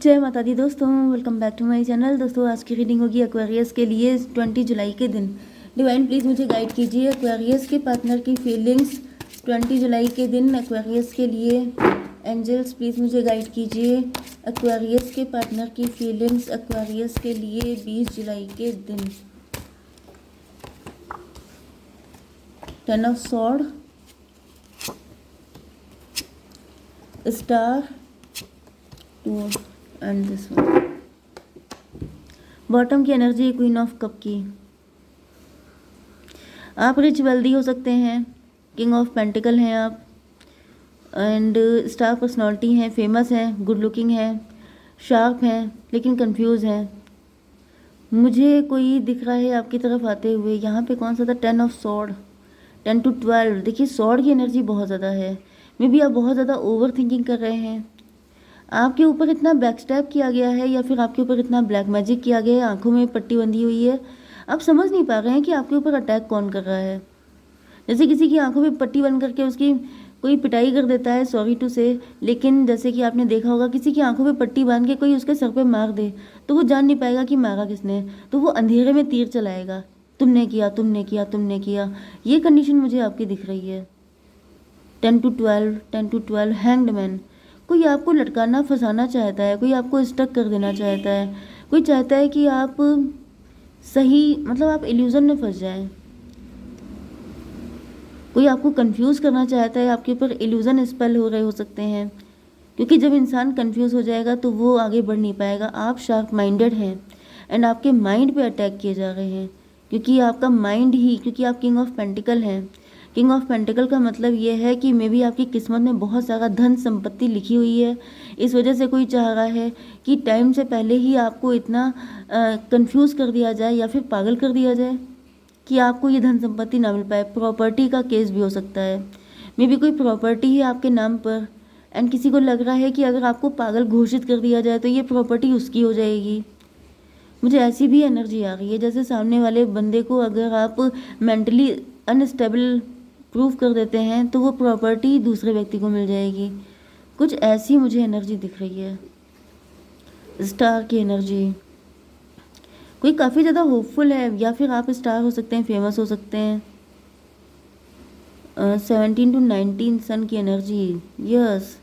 जय माता दी दोस्तों, welcome back to my channel. दोस्तों आज की रीडिंग होगी एक्वेरियस के लिए 20 जुलाई के दिन। डिवाइन प्लीज़ मुझे गाइड कीजिए एक्वेरियस के पार्टनर की फीलिंग्स 20 जुलाई के दिन एक्वेरियस के लिए। एंजल्स प्लीज़ मुझे गाइड कीजिए एक्वेरियस के पार्टनर की फीलिंग्स एक्वेरियस के लिए 20 जुलाई के दिन। 10 of sword, star, 2 and this one. Bottom की एनर्जी क्वीन ऑफ कप की। आप रिच वेल्दी हो सकते हैं, किंग ऑफ पेंटिकल हैं आप, एंड स्टार पर्सनालिटी हैं, फेमस हैं, गुड लुकिंग हैं, शार्प हैं, लेकिन कंफ्यूज हैं। मुझे कोई दिख रहा है आपकी तरफ आते हुए। यहाँ पे कौन सा था? 10 ऑफ सॉर्ड, 10 to 12। देखिए सॉर्ड की एनर्जी बहुत ज़्यादा है। मे बी आप बहुत ज़्यादा ओवर थिंकिंग कर रहे हैं। आपके ऊपर इतना बैकस्टैप किया गया है या फिर आपके ऊपर इतना ब्लैक मैजिक किया गया है, आंखों में पट्टी बंधी हुई है, आप समझ नहीं पा रहे हैं कि आपके ऊपर अटैक कौन कर रहा है। जैसे किसी की आंखों में पट्टी बंद करके उसकी कोई पिटाई कर देता है, सॉरी टू से, लेकिन जैसे कि आपने देखा होगा किसी की आंखों में पट्टी बांध के कोई उसके सर पे मार दे तो वो जान नहीं पाएगा कि मारा किसने, तो वो अंधेरे में तीर चलाएगा, तुमने किया, तुमने किया, तुमने किया। ये कंडीशन मुझे आपकी दिख रही है। 10 to 12, 10 to 12, हैंग्ड मैन। कोई आपको लटकाना फंसाना चाहता है, कोई आपको स्टक कर देना चाहता है, कोई चाहता है कि आप सही मतलब आप इल्यूजन में फंस जाएं। कोई आपको कंफ्यूज करना चाहता है, आपके ऊपर इल्यूजन स्पेल हो रहे हो सकते हैं, क्योंकि जब इंसान कंफ्यूज हो जाएगा तो वो आगे बढ़ नहीं पाएगा। आप शार्प माइंडेड हैं एंड आपके माइंड पे अटैक किए जा रहे हैं, क्योंकि आपका माइंड ही, क्योंकि आप किंग ऑफ पेंटिकल हैं। किंग ऑफ पेंटिकल का मतलब ये है कि मे बी आपकी किस्मत में बहुत सारा धन संपत्ति लिखी हुई है। इस वजह से कोई चाह रहा है कि टाइम से पहले ही आपको इतना कंफ्यूज कर दिया जाए या फिर पागल कर दिया जाए कि आपको ये धन संपत्ति ना मिल पाए। प्रॉपर्टी का केस भी हो सकता है। मे बी कोई प्रॉपर्टी है आपके नाम पर एंड किसी को लग रहा है कि अगर आपको पागल घोषित कर दिया जाए तो ये प्रॉपर्टी उसकी हो जाएगी। मुझे ऐसी भी एनर्जी आ रही है जैसे सामने वाले बंदे को अगर आप मेंटली अनस्टेबल प्रूव कर देते हैं तो वो प्रॉपर्टी दूसरे व्यक्ति को मिल जाएगी। कुछ ऐसी मुझे एनर्जी दिख रही है। स्टार की एनर्जी, कोई काफ़ी ज़्यादा होपफुल है या फिर आप स्टार हो सकते हैं, फेमस हो सकते हैं। 17 to 19 सन की एनर्जी, यस।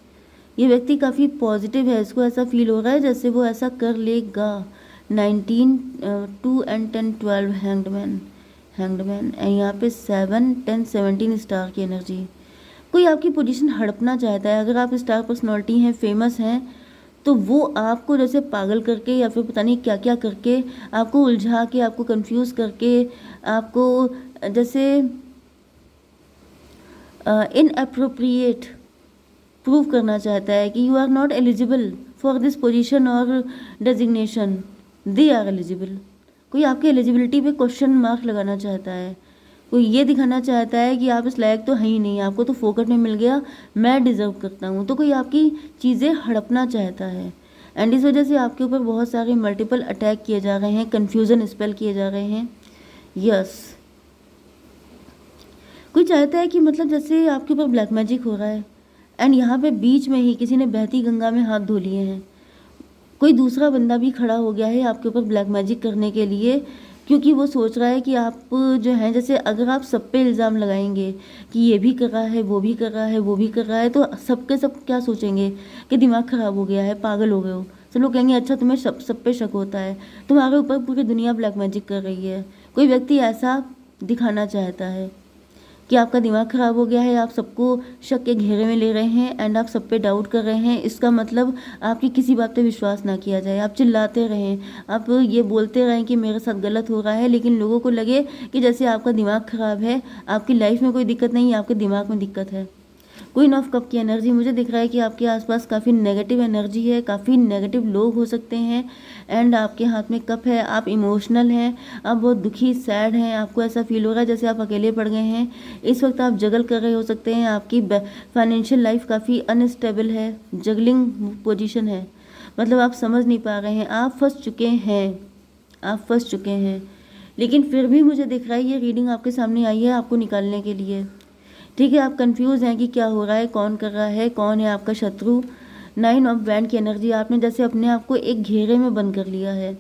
ये व्यक्ति काफ़ी पॉजिटिव है, इसको ऐसा फील हो रहा है जैसे वो ऐसा कर लेगा। 19, 2 एंड 10, 12, हैंग्डमैन, हैंग्डमैन एंड यहाँ पे 7, 10, 17 स्टार की एनर्जी। कोई आपकी पोजीशन हड़पना चाहता है। अगर आप स्टार पर्सनालिटी हैं, फेमस हैं, तो वो आपको जैसे पागल करके या फिर पता नहीं क्या क्या करके आपको उलझा के, आपको कंफ्यूज करके, आपको जैसे इनअप्रोप्रिएट प्रूव करना चाहता है कि you are not eligible for this position और डेजिग्नेशन, दे आर एलिजिबल। कोई आपकी एलिजिबिलिटी पे क्वेश्चन मार्क लगाना चाहता है। कोई ये दिखाना चाहता है कि आप इस लायक तो हैं ही नहीं, आपको तो फोकट में मिल गया, मैं डिज़र्व करता हूँ। तो कोई आपकी चीज़ें हड़पना चाहता है एंड इस वजह से आपके ऊपर बहुत सारे मल्टीपल अटैक किए जा रहे हैं, कन्फ्यूज़न स्पेल किए जा रहे हैं। यस, कोई चाहता है कि मतलब जैसे आपके ऊपर ब्लैक मैजिक हो रहा है एंड यहाँ पे बीच में ही किसी ने बहती गंगा में हाथ धो लिए हैं। कोई दूसरा बंदा भी खड़ा हो गया है आपके ऊपर ब्लैक मैजिक करने के लिए, क्योंकि वो सोच रहा है कि आप जो हैं, जैसे अगर आप सब पे इल्ज़ाम लगाएंगे कि ये भी कर रहा है, वो भी कर रहा है, वो भी कर रहा है, तो सबके सब क्या सोचेंगे कि दिमाग ख़राब हो गया है, पागल हो गए हो। सब लोग कहेंगे अच्छा तुम्हें सब पे शक होता है, तुम्हारे ऊपर पूरी दुनिया ब्लैक मैजिक कर रही है। कोई व्यक्ति ऐसा दिखाना चाहता है कि आपका दिमाग ख़राब हो गया है, आप सबको शक के घेरे में ले रहे हैं एंड आप सब पे डाउट कर रहे हैं। इसका मतलब आपकी किसी बात पे विश्वास ना किया जाए, आप चिल्लाते रहें, आप ये बोलते रहें कि मेरे साथ गलत हो रहा है, लेकिन लोगों को लगे कि जैसे आपका दिमाग ख़राब है, आपकी लाइफ में कोई दिक्कत नहीं है, आपके दिमाग में दिक्कत है। क्वीन ऑफ कप की एनर्जी, मुझे दिख रहा है कि आपके आसपास काफ़ी नेगेटिव एनर्जी है, काफ़ी नेगेटिव लोग हो सकते हैं एंड आपके हाथ में कप है। आप इमोशनल हैं, आप बहुत दुखी, सैड हैं, आपको ऐसा फील हो रहा है जैसे आप अकेले पड़ गए हैं। इस वक्त आप जगल कर रहे हो सकते हैं, आपकी फाइनेंशियल लाइफ काफ़ी अनस्टेबल है, जगलिंग पोजिशन है, मतलब आप समझ नहीं पा रहे हैं, आप फंस चुके हैं, आप फंस चुके हैं। लेकिन फिर भी मुझे दिख रहा है ये रीडिंग आपके सामने आई है आपको निकालने के लिए। ठीक है, आप कंफ्यूज हैं कि क्या हो रहा है, कौन कर रहा है, कौन है आपका शत्रु, 9 ऑफ बैंड की एनर्जी, आपने जैसे अपने आप को एक घेरे में बंद कर लिया है।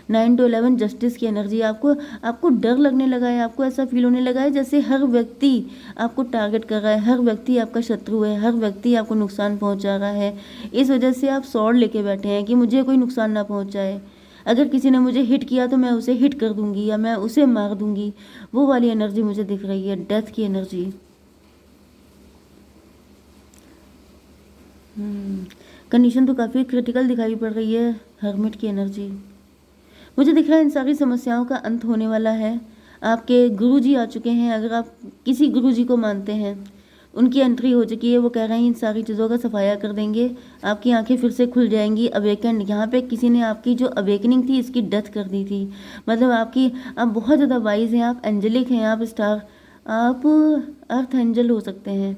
9 to 11 जस्टिस की एनर्जी, आपको डर लगने लगा है, आपको ऐसा फील होने लगा है जैसे हर व्यक्ति आपको टारगेट कर रहा है, हर व्यक्ति आपका शत्रु है, हर व्यक्ति आपको नुकसान पहुंचा रहा है। इस वजह से आप सॉर्ड लेके बैठे हैं कि मुझे कोई नुकसान ना पहुंचाए, अगर किसी ने मुझे हिट किया तो मैं उसे हिट कर दूंगी या मैं उसे मार दूंगी। वो वाली एनर्जी मुझे दिख रही है, डेथ की एनर्जी। कंडीशन तो काफ़ी क्रिटिकल दिखाई पड़ रही है। हर्मिट की एनर्जी मुझे दिख रहा है इन सारी समस्याओं का अंत होने वाला है। आपके गुरुजी आ चुके हैं, अगर आप किसी गुरुजी को मानते हैं, उनकी एंट्री हो चुकी है। वो कह रहे हैं इन सारी चीज़ों का सफाया कर देंगे, आपकी आंखें फिर से खुल जाएंगी। अवेकेंड, यहाँ पे किसी ने आपकी जो अवेकनिंग थी इसकी डेथ कर दी थी। मतलब आप बहुत ज़्यादा वाइज हैं, आप एंजेलिक हैं, आप स्टार, आप अर्थ एंजल हो सकते हैं।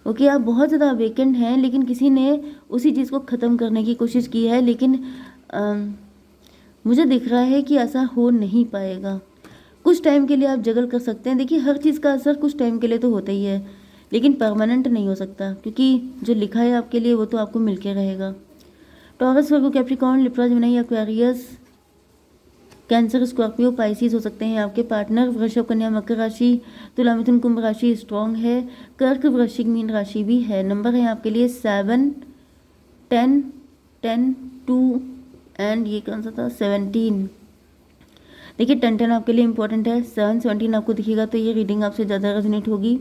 ओके, आप बहुत ज़्यादा अवेकेंड हैं, लेकिन किसी ने उसी चीज़ को ख़त्म करने की कोशिश की है, लेकिन मुझे दिख रहा है कि ऐसा हो नहीं पाएगा। कुछ टाइम के लिए आप जगल कर सकते हैं। देखिए, हर चीज़ का असर कुछ टाइम के लिए तो होता ही है, लेकिन परमानेंट नहीं हो सकता, क्योंकि जो लिखा है आपके लिए वो तो आपको मिल के रहेगा। Taurus, Virgo, Capricorn, Libra, Gemini, Aquarius, Cancer, Scorpio, Pisces हो सकते हैं आपके पार्टनर। वृषभ, कन्या, मकर राशि, तुला, मिथुन, कुंभ राशि स्ट्रॉन्ग है। कर्क, वृश्चिक, मीन राशि भी है। नंबर है आपके लिए 7, 10, 10, 2 एंड ये कौन सा था 17। देखिए 10 आपके लिए इंपॉर्टेंट है, 7 17 आपको दिखेगा तो ये रीडिंग आपसे ज़्यादा रेजोनेट होगी।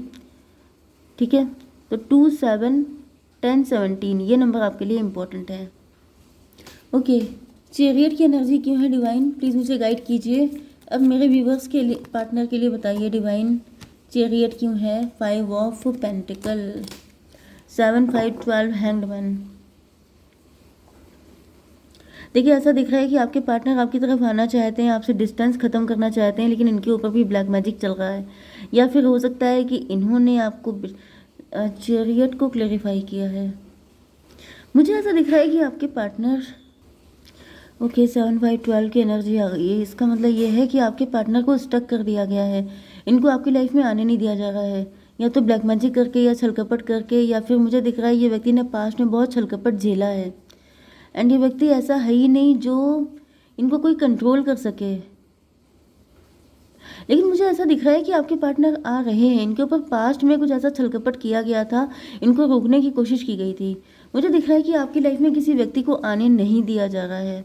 ठीक है, तो 2 7 10 17 ये नंबर आपके लिए इंपॉर्टेंट है। ओके, चैरियट की एनर्जी क्यों है डिवाइन, प्लीज़ मुझे गाइड कीजिए। अब मेरे व्यूवर्स के लिए, पार्टनर के लिए बताइए डिवाइन, चैरियट क्यों है। 5 ऑफ पेंटिकल, 7 5 12 हैंग्ड मैन। देखिए, ऐसा दिख रहा है कि आपके पार्टनर आपकी तरफ आना चाहते हैं, आपसे डिस्टेंस ख़त्म करना चाहते हैं, लेकिन इनके ऊपर भी ब्लैक मैजिक चल रहा है। या फिर हो सकता है कि इन्होंने आपको चैरियट को क्लेरिफाई किया है। मुझे ऐसा दिख रहा है कि आपके पार्टनर, ओके 7 5 12 की एनर्जी आ गई है। इसका मतलब ये है कि आपके पार्टनर को स्टक कर दिया गया है, इनको आपकी लाइफ में आने नहीं दिया जा रहा है, या तो ब्लैक मैजिक करके या छलकपट करके, या फिर मुझे दिख रहा है ये व्यक्ति ने पास्ट में बहुत छलकपट झेला है। एंड ये व्यक्ति ऐसा है ही नहीं जो इनको कोई कंट्रोल कर सके। लेकिन मुझे ऐसा दिख रहा है कि आपके पार्टनर आ रहे हैं, इनके ऊपर पास्ट में कुछ ऐसा छलकपट किया गया था, इनको रोकने की कोशिश की गई थी। मुझे दिख रहा है कि आपकी लाइफ में किसी व्यक्ति को आने नहीं दिया जा रहा है,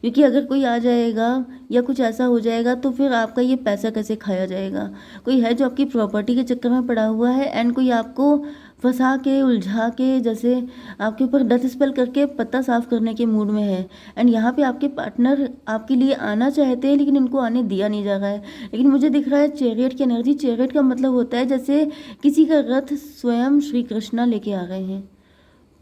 क्योंकि अगर कोई आ जाएगा या कुछ ऐसा हो जाएगा तो फिर आपका ये पैसा कैसे खाया जाएगा। कोई है जो आपकी प्रॉपर्टी के चक्कर में पड़ा हुआ है, एंड कोई आपको फंसा के उलझा के, जैसे आपके ऊपर डेथ स्पेल करके पत्ता साफ करने के मूड में है। एंड यहाँ पे आपके पार्टनर आपके लिए आना चाहते हैं, लेकिन इनको आने दिया नहीं जा रहा है। लेकिन मुझे दिख रहा है चैरियट की एनर्जी। चैरियट का मतलब होता है जैसे किसी का रथ स्वयं श्री कृष्णा लेके आ गए हैं।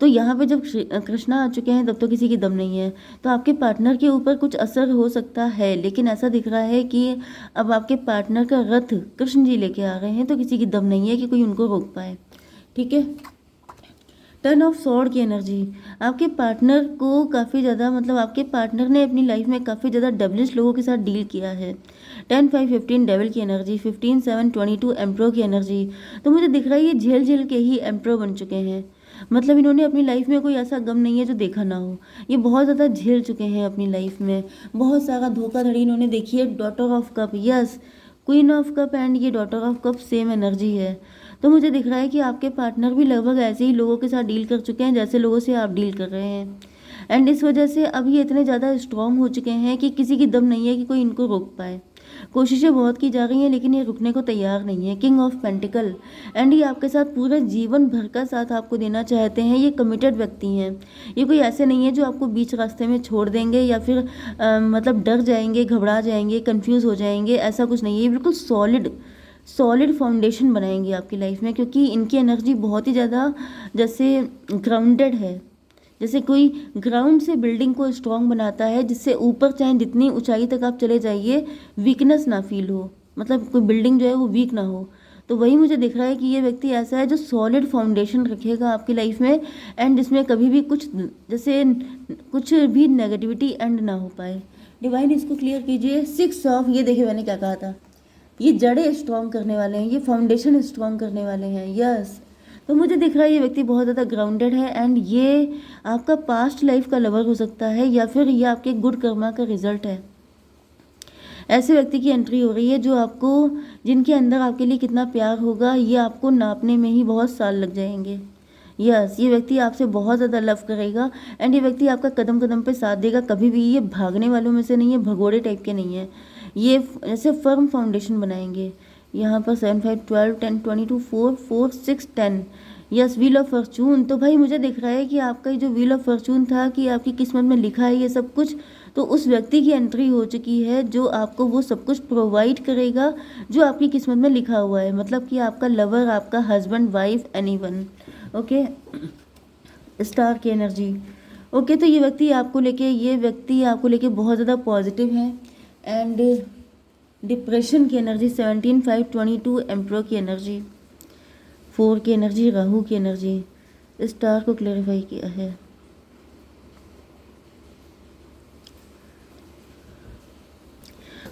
तो यहाँ पे जब कृष्णा आ चुके हैं तब तो किसी की दम नहीं है। तो आपके पार्टनर के ऊपर कुछ असर हो सकता है, लेकिन ऐसा दिख रहा है कि अब आपके पार्टनर का रथ कृष्ण जी लेके आ गए हैं, तो किसी की दम नहीं है कि कोई उनको रोक पाए। ठीक है, 10 ऑफ स्वॉर्ड की एनर्जी। आपके पार्टनर को काफ़ी ज़्यादा, मतलब आपके पार्टनर ने अपनी लाइफ में काफ़ी ज़्यादा डेविलिश लोगों के साथ डील किया है। 10 5 15 डेविल की एनर्जी, 15 7 22 एम्प्रो की एनर्जी। तो मुझे दिख रहा है ये झेल झेल के ही एम्प्रो बन चुके हैं। मतलब इन्होंने अपनी लाइफ में कोई ऐसा गम नहीं है जो देखा ना हो, ये बहुत ज़्यादा झेल चुके हैं अपनी लाइफ में। बहुत सारा धोखाधड़ी इन्होंने देखी है। Daughter of cup, yes, queen of cup and ये daughter of cup same energy है। तो मुझे दिख रहा है कि आपके पार्टनर भी लगभग ऐसे ही लोगों के साथ डील कर चुके हैं जैसे लोगों से आप डील कर रहे हैं। एंड इस वजह से अब ये इतने ज़्यादा स्ट्रॉन्ग हो चुके हैं कि किसी की दम नहीं है कि कोई इनको रोक पाए। कोशिशें बहुत की जा रही हैं, लेकिन ये रुकने को तैयार नहीं है। किंग ऑफ पेंटिकल, एंड ये आपके साथ पूरे जीवन भर का साथ आपको देना चाहते हैं। ये कमिटेड व्यक्ति हैं, ये कोई ऐसे नहीं है जो आपको बीच रास्ते में छोड़ देंगे या फिर मतलब डर जाएंगे, घबरा जाएंगे, कंफ्यूज हो जाएंगे, ऐसा कुछ नहीं है। ये बिल्कुल सॉलिड फाउंडेशन बनाएंगे आपकी लाइफ में, क्योंकि इनकी एनर्जी बहुत ही ज़्यादा जैसे ग्राउंडेड है। जैसे कोई ग्राउंड से बिल्डिंग को स्ट्रॉन्ग बनाता है, जिससे ऊपर चाहे जितनी ऊंचाई तक आप चले जाइए वीकनेस ना फील हो, मतलब कोई बिल्डिंग जो है वो वीक ना हो। तो वही मुझे दिख रहा है कि ये व्यक्ति ऐसा है जो सॉलिड फाउंडेशन रखेगा आपकी लाइफ में, एंड जिसमें कभी भी कुछ जैसे कुछ भी नेगेटिविटी एंड ना हो पाए। डिवाइन इसको क्लियर कीजिए। 6 ऑफ, ये देखिए मैंने क्या कहा था, ये जड़ें स्ट्रॉन्ग करने वाले हैं, ये फाउंडेशन स्ट्रॉन्ग करने वाले हैं। यस, तो मुझे दिख रहा है ये व्यक्ति बहुत ज़्यादा ग्राउंडेड है एंड ये आपका पास्ट लाइफ का लवर हो सकता है या फिर ये आपके गुड कर्मा का रिजल्ट है। ऐसे व्यक्ति की एंट्री हो रही है जो आपको, जिनके अंदर आपके लिए कितना प्यार होगा ये आपको नापने में ही बहुत साल लग जाएंगे। यस, ये व्यक्ति आपसे बहुत ज़्यादा लव करेगा एंड ये व्यक्ति आपका कदम कदम पे साथ देगा। कभी भी ये भागने वालों में से नहीं है, भगोड़े टाइप के नहीं है। ये ऐसे फर्म फाउंडेशन बनाएंगे। यहाँ पर 7 5 12 10 22 4 4 6 10। Yes, wheel of Fortune. तो भाई मुझे दिख रहा है कि आपका जो व्हील ऑफ फॉर्चून था कि आपकी किस्मत में लिखा है ये सब कुछ, तो उस व्यक्ति की एंट्री हो चुकी है जो आपको वो सब कुछ प्रोवाइड करेगा जो आपकी किस्मत में लिखा हुआ है। मतलब कि आपका लवर, आपका husband, wife, anyone. Okay, star की एनर्जी। ओके, तो ये व्यक्ति आपको लेके बहुत ज़्यादा पॉजिटिव है एंड डिप्रेशन की एनर्जी 17 5 22 एम्प्रो की एनर्जी, 4 की एनर्जी, राहु की एनर्जी। स्टार को क्लेरिफाई किया है।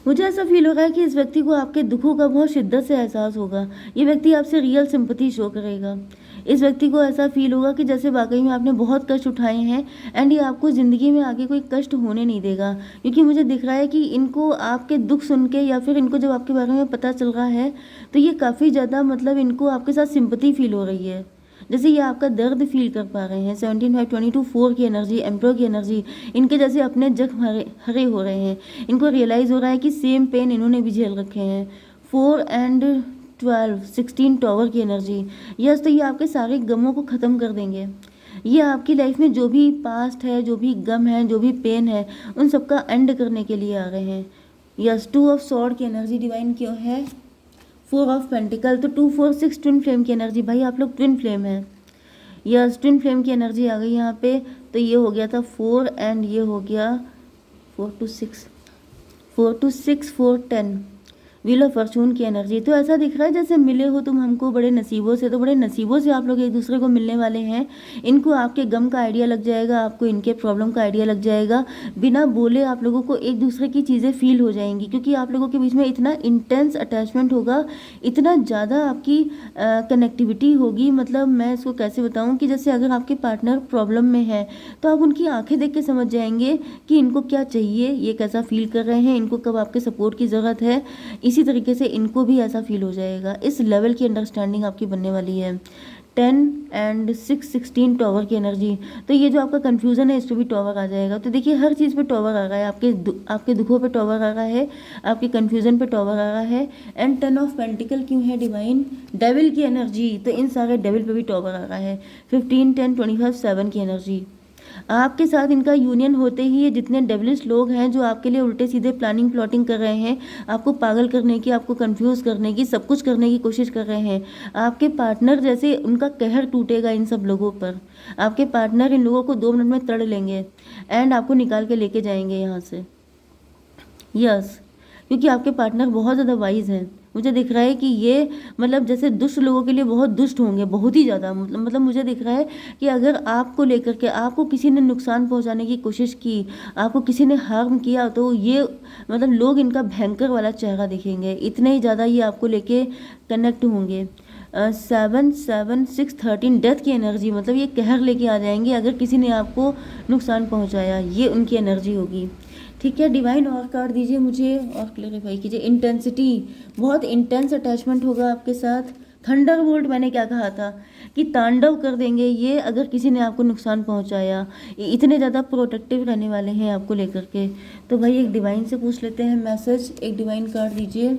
मुझे ऐसा फील हो रहा है कि इस व्यक्ति को आपके दुखों का बहुत शिद्दत से एहसास होगा। ये व्यक्ति आपसे रियल सिंपैथी शो करेगा। इस व्यक्ति को ऐसा फील होगा कि जैसे वाकई में आपने बहुत कष्ट उठाए हैं एंड ये आपको ज़िंदगी में आगे कोई कष्ट होने नहीं देगा। क्योंकि मुझे दिख रहा है कि इनको आपके दुख सुन के या फिर इनको जब आपके बारे में पता चल रहा है तो ये काफ़ी ज़्यादा, मतलब इनको आपके साथ सिंपैथी फील हो रही है, जैसे ये आपका दर्द फील कर पा रहे हैं। 17 5 22 4 की एनर्जी, एम्प्रो की एनर्जी। इनके जैसे अपने जख्म हरे हो रहे हैं। इनको रियलाइज़ हो रहा है कि सेम पेन इन्होंने भी झेल रखे हैं। 4 एंड 12 16 टॉवर की एनर्जी। यस, तो ये आपके सारे गमों को ख़त्म कर देंगे। ये आपकी लाइफ में जो भी पास्ट है, जो भी गम है, जो भी पेन है, उन सबका एंड करने के लिए आ रहे हैं। यस, 2 ऑफ सॉर्ड की एनर्जी डिवाइन क्यों है, 4 ऑफ पेंटिकल। तो 2 4 6 ट्विन फ्लेम की एनर्जी। भाई आप लोग ट्विन फ्लेम है। यस, ट्विन फ्लेम की एनर्जी आ गई यहाँ पे। तो ये हो गया था 4 एंड ये हो गया 4 to 6 4 10। व्हील ऑफ फॉर्चून की एनर्जी। तो ऐसा दिख रहा है जैसे मिले हो तुम हमको बड़े नसीबों से, तो बड़े नसीबों से आप लोग एक दूसरे को मिलने वाले हैं। इनको आपके गम का आइडिया लग जाएगा, आपको इनके प्रॉब्लम का आइडिया लग जाएगा। बिना बोले आप लोगों को एक दूसरे की चीज़ें फील हो जाएंगी क्योंकि आप लोगों के बीच में इतना इंटेंस अटैचमेंट होगा, इतना ज़्यादा आपकी कनेक्टिविटी होगी। मतलब मैं इसको कैसे बताऊँ कि जैसे अगर आपके पार्टनर प्रॉब्लम में है तो आप उनकी आंखें देख के समझ जाएंगे कि इनको क्या चाहिए, ये कैसा फील कर रहे हैं, इनको कब आपके सपोर्ट की ज़रूरत है। इसी तरीके से इनको भी ऐसा फील हो जाएगा। इस लेवल की अंडरस्टैंडिंग आपकी बनने वाली है। 10 एंड 6 16 टॉवर की एनर्जी। तो ये जो आपका कंफ्यूजन है इस पर भी टॉवर आ जाएगा। तो देखिए हर चीज़ पे टॉवर आ रहा है, आपके दुखों पे टॉवर आ रहा है, आपके कंफ्यूजन पे टॉवर आ रहा है। एंड 10 ऑफ पेंटिकल क्यों है डिवाइन, डेविल की एनर्जी। तो इन सारे डेविल पे भी टॉवर आ रहा है। 15 10 25 7 की एनर्जी। आपके साथ इनका यूनियन होते ही ये जितने डेविलिश लोग हैं जो आपके लिए उल्टे सीधे प्लानिंग प्लॉटिंग कर रहे हैं, आपको पागल करने की, आपको कंफ्यूज करने की, सब कुछ करने की कोशिश कर रहे हैं। आपके पार्टनर जैसे उनका कहर टूटेगा इन सब लोगों पर। आपके पार्टनर इन लोगों को 2 मिनट में तड़ लेंगे एंड आपको निकाल के लेके जाएंगे यहाँ से। यस, क्योंकि आपके पार्टनर बहुत ज़्यादा वाइज हैं। मुझे दिख रहा है कि ये मतलब जैसे दुष्ट लोगों के लिए बहुत दुष्ट होंगे, बहुत ही ज़्यादा। मतलब मुझे दिख रहा है कि अगर आपको लेकर के आपको किसी ने नुकसान पहुंचाने की कोशिश की, आपको किसी ने हार्म किया, तो ये मतलब लोग इनका भयंकर वाला चेहरा दिखेंगे। इतने ही ज़्यादा ये आपको लेके कनेक्ट होंगे। 7 7 6 13 डेथ की एनर्जी। मतलब ये कहर लेके आ जाएंगे अगर किसी ने आपको नुकसान पहुँचाया, ये उनकी एनर्जी होगी। ठीक है, डिवाइन और कार्ड दीजिए मुझे और क्लेरिफाई कीजिए। इंटेंसिटी, बहुत इंटेंस अटैचमेंट होगा आपके साथ। थंडरबोल्ट, मैंने क्या कहा था कि तांडव कर देंगे ये अगर किसी ने आपको नुकसान पहुंचाया। इतने ज़्यादा प्रोटेक्टिव रहने वाले हैं आपको लेकर के। तो भाई एक डिवाइन से पूछ लेते हैं मैसेज। एक डिवाइन कार्ड दीजिए।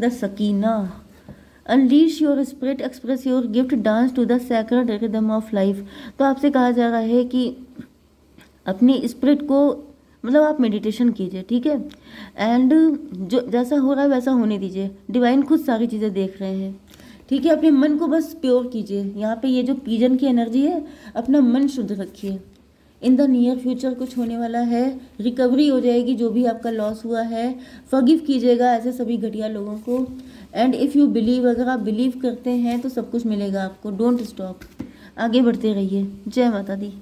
The Sakina. Unleash your spirit, express your gift, dance to the sacred rhythm of life. तो आपसे कहा जा रहा है कि अपनी स्पिरिट को, मतलब आप मेडिटेशन कीजिए, ठीक है, एंड जो जैसा हो रहा है वैसा होने दीजिए। डिवाइन खुद सारी चीज़ें देख रहे हैं, ठीक है। अपने मन को बस प्योर कीजिए। यहाँ पे ये जो पीजन की एनर्जी है, अपना मन शुद्ध रखिए। इन द नियर फ्यूचर कुछ होने वाला है, रिकवरी हो जाएगी जो भी आपका लॉस हुआ है। फॉरगिव कीजिएगा ऐसे सभी घटिया लोगों को। एंड इफ़ यू बिलीव, अगर आप बिलीव करते हैं तो सब कुछ मिलेगा आपको। डोंट स्टॉप, आगे बढ़ते रहिए। जय माता दी।